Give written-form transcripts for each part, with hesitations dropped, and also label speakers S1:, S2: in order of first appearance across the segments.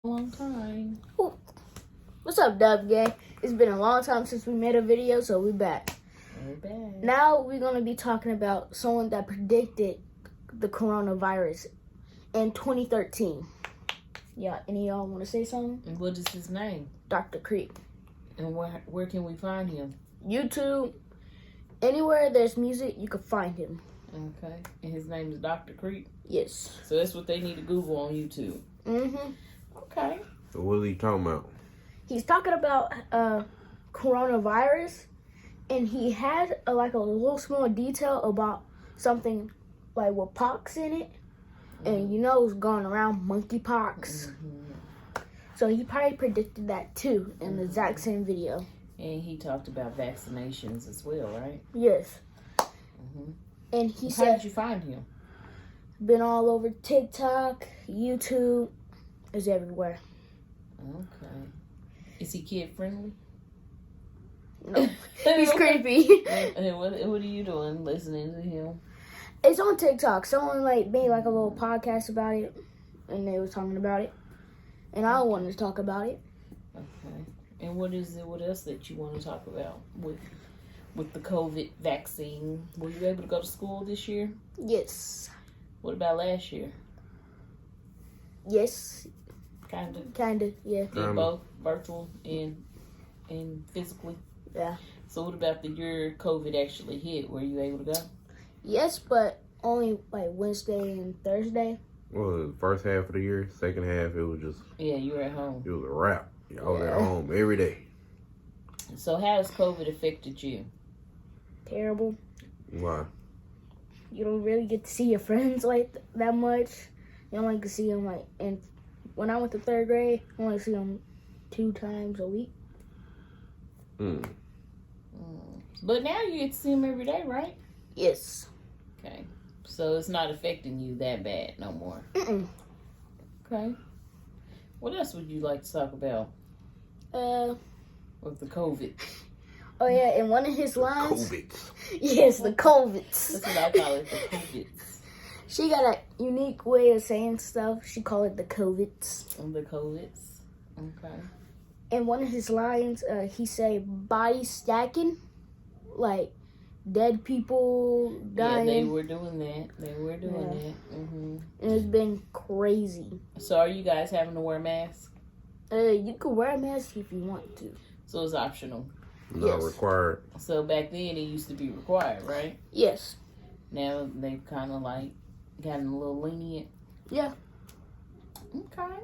S1: Long time.
S2: Ooh. What's up, Dub Gang? It's been a long time since we made a video, so we're back.
S1: We're back.
S2: Now we're going to be talking about someone that predicted the coronavirus in 2013. Yeah, any of y'all want to say something?
S1: And what is his name?
S2: Dr. Creep.
S1: And where can we find him?
S2: YouTube. Anywhere there's music, you can find him.
S1: Okay. And his name is Dr. Creep?
S2: Yes.
S1: So that's what they need to Google on YouTube.
S2: Mm-hmm.
S1: Okay.
S3: So what is he talking about?
S2: He's talking about coronavirus, and he had a little small detail about something like with pox in it, and you know it's going around monkeypox.
S1: Mm-hmm.
S2: So he probably predicted that too in the exact same video.
S1: And he talked about vaccinations as well, right?
S2: Yes.
S1: Mm-hmm.
S2: And he
S1: How
S2: said
S1: did you find him?
S2: been all over TikTok, YouTube, is everywhere.
S1: Okay. Is he kid friendly?
S2: No, he's creepy.
S1: And what are you doing listening to him?
S2: It's on TikTok. Someone made a little podcast about it, and they was talking about it, and I wanted to talk about it.
S1: Okay. And what else that you want to talk about with the COVID vaccine? Were you able to go to school this year?
S2: Yes.
S1: What about last year?
S2: Yes.
S1: Kinda,
S2: yeah.
S1: Did both virtual and physically?
S2: Yeah.
S1: So what about the year COVID actually hit? Were you able to go?
S2: Yes, but only Wednesday and Thursday.
S3: Well, the first half of the year, second half, it was just...
S1: Yeah, you were at home.
S3: It was a wrap. I was at home every day.
S1: So how has COVID affected you?
S2: Terrible.
S3: Why?
S2: You don't really get to see your friends that much. You only get to see them and when I went to third grade, I only see them 2 times a week.
S1: But now you get to see them every day, right?
S2: Yes.
S1: Okay. So it's not affecting you that bad no more.
S2: Mm-mm.
S1: Okay. What else would you like to talk about with the COVID?
S2: Oh yeah, in one of his lines.
S3: COVIDs.
S2: Yes, the COVIDs.
S1: That's what I call it, the COVIDs.
S2: She got a unique way of saying stuff. She called it the COVIDs.
S1: The COVIDs. Okay.
S2: In one of his lines, he said body stacking, like dead people dying.
S1: Yeah, they were doing that. that. Mm-hmm.
S2: And it's been crazy.
S1: So are you guys having to wear masks?
S2: You can wear a mask if you want to.
S1: So it's optional.
S3: Not required.
S1: So back then it used to be required, right?
S2: Yes.
S1: Now they've kind of gotten a little lenient.
S2: Yeah.
S1: Okay.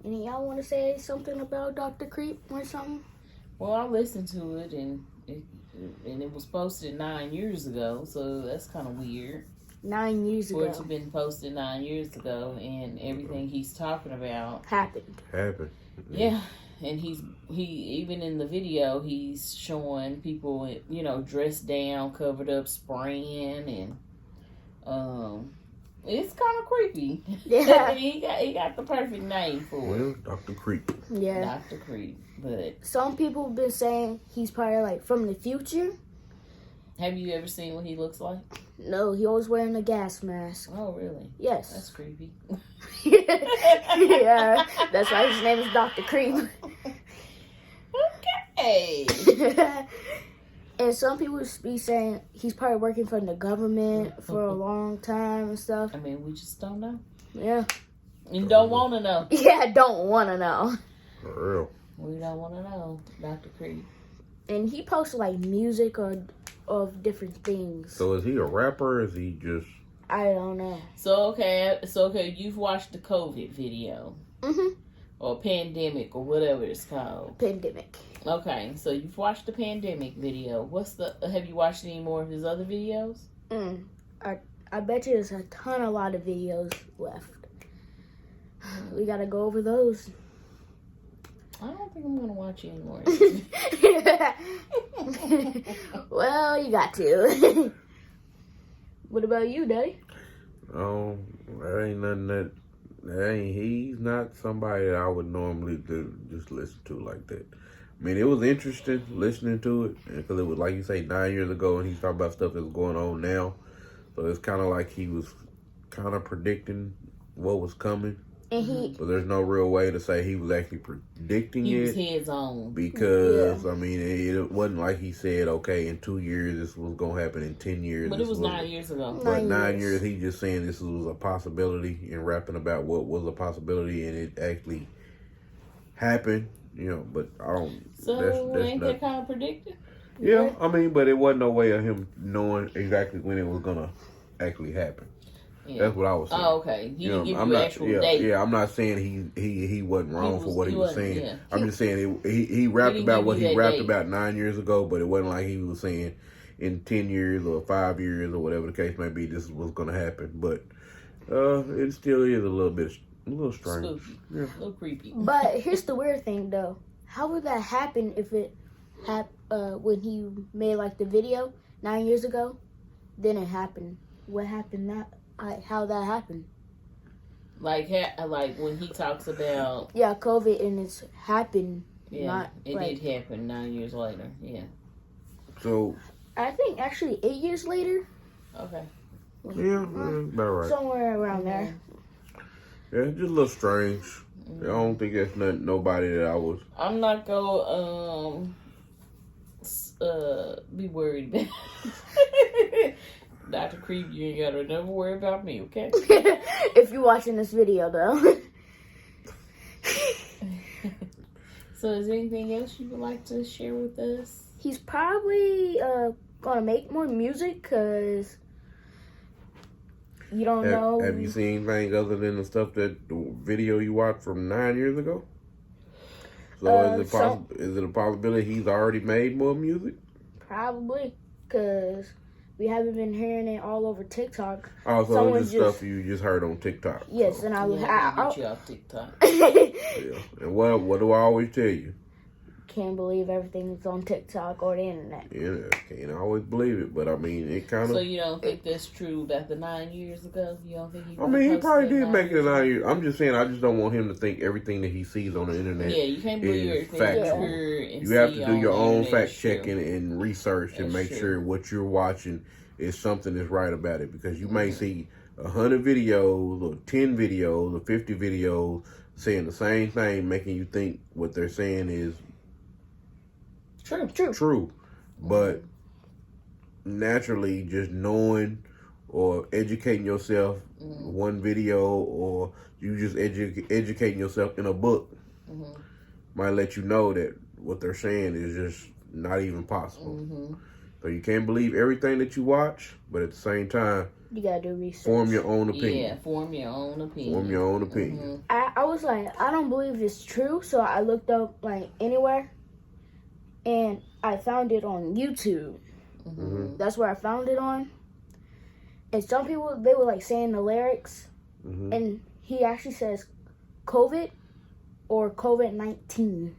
S2: Any y'all want to say something about Dr. Creep or something?
S1: Well, I listened to it and it was posted 9 years ago, so that's kind of weird.
S2: 9 years ago.
S1: For it to have been posted 9 years ago, and everything he's talking about
S2: happened.
S1: Yeah, and he even in the video he's showing people, dressed down, covered up, spraying, and it's kind of creepy.
S2: Yeah.
S1: he got the perfect name for it.
S3: Dr. Creep.
S2: Yeah.
S1: Dr. Creep. But
S2: some people have been saying he's probably from the future.
S1: have you ever seen what he looks like?
S2: No, he always wearing a gas mask.
S1: Oh, really?
S2: Yes.
S1: That's creepy.
S2: Yeah, that's why his name is Dr. Creep.
S1: Okay.
S2: And some people be saying he's probably working for the government for a long time and stuff.
S1: I mean, we just don't know.
S2: Yeah.
S1: You don't want to know.
S2: Yeah, I don't want to know.
S3: For real.
S1: We don't want to know, Dr. Creep.
S2: And he posts music of different things.
S3: So is he a rapper or is he just...
S2: I don't know.
S1: So okay, you've watched the COVID video.
S2: Mm-hmm.
S1: Or pandemic or whatever it's called.
S2: Pandemic.
S1: Okay, so you've watched the pandemic video. Have you watched any more of his other videos?
S2: I bet you there's a lot of videos left. We gotta go over those.
S1: I don't think I'm gonna watch any more.
S2: Well, you got to. What about you, Daddy?
S3: That ain't nothing he's not somebody that I would normally just listen to like that. I mean, it was interesting listening to it because it was, like you say, 9 years ago, and he's talking about stuff that's going on now. So it's kind of like he was kind of predicting what was coming.
S2: And he,
S3: but there's no real way to say he was actually predicting
S1: He was
S3: it.
S1: heads on.
S3: Because, I mean, it wasn't like he said, okay, in 2 years this was going to happen, in 10 years.
S1: But it was 9 years ago.
S3: But 9 years, he just saying this was a possibility and rapping about what was a possibility, and it actually happened, you know, but I don't.
S1: So ain't that kind of predicted?
S3: Yeah, I mean, but it wasn't no way of him knowing exactly when it was going to actually happen.
S1: Yeah.
S3: That's what I was saying.
S1: Oh, okay. He didn't give
S3: I'm
S1: you
S3: not,
S1: actual
S3: yeah,
S1: date.
S3: Yeah, I'm not saying he wasn't wrong for what he was saying.
S1: Yeah.
S3: I'm just saying he rapped
S1: didn't
S3: about
S1: give
S3: what
S1: you
S3: he
S1: that
S3: rapped
S1: date.
S3: about 9 years ago, but it wasn't like he was saying in 10 years or 5 years or whatever the case may be, this is what's going to happen. But it still is a little strange.
S1: Spooky.
S3: Yeah.
S1: A little creepy.
S2: but here's the weird thing though. How would that happen if it when he made like the video 9 years ago? Then it happened. What happened that? How that happened?
S1: Like when he talks about
S2: Yeah, COVID and it's happened.
S1: it did happen 9 years later. Yeah.
S3: So
S2: I think actually 8 years later.
S1: Okay.
S3: yeah, about right.
S2: Somewhere around there.
S3: Yeah, just a little strange. I don't think that's nobody that I was.
S1: I'm not gonna be worried about Dr. Creep. You ain't gotta never worry about me, okay?
S2: If you're watching this video though.
S1: So is there anything else you would like to share with us?
S2: He's probably gonna make more music because you don't know.
S3: Have you seen anything other than the stuff the video you watched from 9 years ago? So is it a possibility he's already made more music?
S2: Probably because we haven't been hearing it all over TikTok.
S3: Oh, so
S2: Someone
S3: it's just stuff you just heard on TikTok.
S2: Yes,
S3: so.
S2: and I
S1: Get you off TikTok.
S3: Yeah. And what do I always tell you?
S2: Can't believe everything's on TikTok or the internet.
S3: Yeah, can't always believe it, but I mean, it kind of.
S1: So you don't think that's true about the 9 years ago? You don't think he?
S3: I mean, he probably
S1: posted
S3: did make it 9 years.
S1: ago?
S3: I'm just saying, I just don't want him to think everything that he sees on the internet.
S1: Yeah, you can't believe
S3: is
S1: everything
S3: factual.
S1: you hear and
S3: You have
S1: see
S3: to do
S1: on
S3: your
S1: the
S3: own
S1: internet
S3: fact
S1: is true.
S3: checking and research and
S1: That's
S3: make
S1: true.
S3: sure what you're watching is something that's right about it, because you may see 100 videos or 10 videos or 50 videos saying the same thing, making you think what they're saying is true. But naturally, just knowing or educating yourself, one video, or you just educating yourself in a book might let you know that what they're saying is just not even possible. So you can't believe everything that you watch, but at the same time,
S2: You gotta do research.
S3: form your own opinion.
S1: Yeah, form your own opinion.
S3: Form your own opinion.
S2: I was like, I don't believe it's true, so I looked up like anywhere, and I found it on YouTube. That's where I found it on. And some people, they were like saying the lyrics, and he actually says COVID or COVID-19.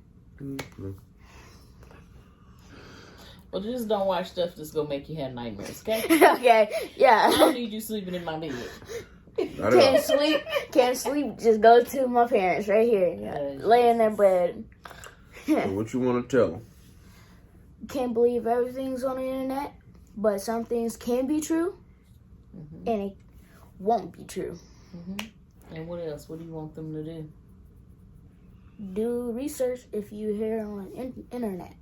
S1: Well, just don't watch stuff that's gonna make you have nightmares, okay?
S2: Okay,
S1: I
S2: yeah.
S1: don't need you sleeping in my bed.
S3: Not at all.
S2: Can't sleep. Just go to my parents right here. Lay in their bed.
S3: So what you want to tell them?
S2: Can't believe everything's on the internet, but some things can be true, and it won't be true.
S1: And what else? What do you want them to do?
S2: Do research if you hear on internet.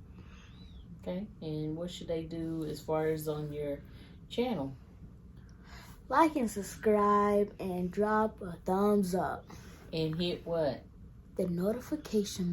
S1: Okay, and what should they do as far as on your channel?
S2: Like and subscribe and drop a thumbs up.
S1: And hit what?
S2: The notification bell.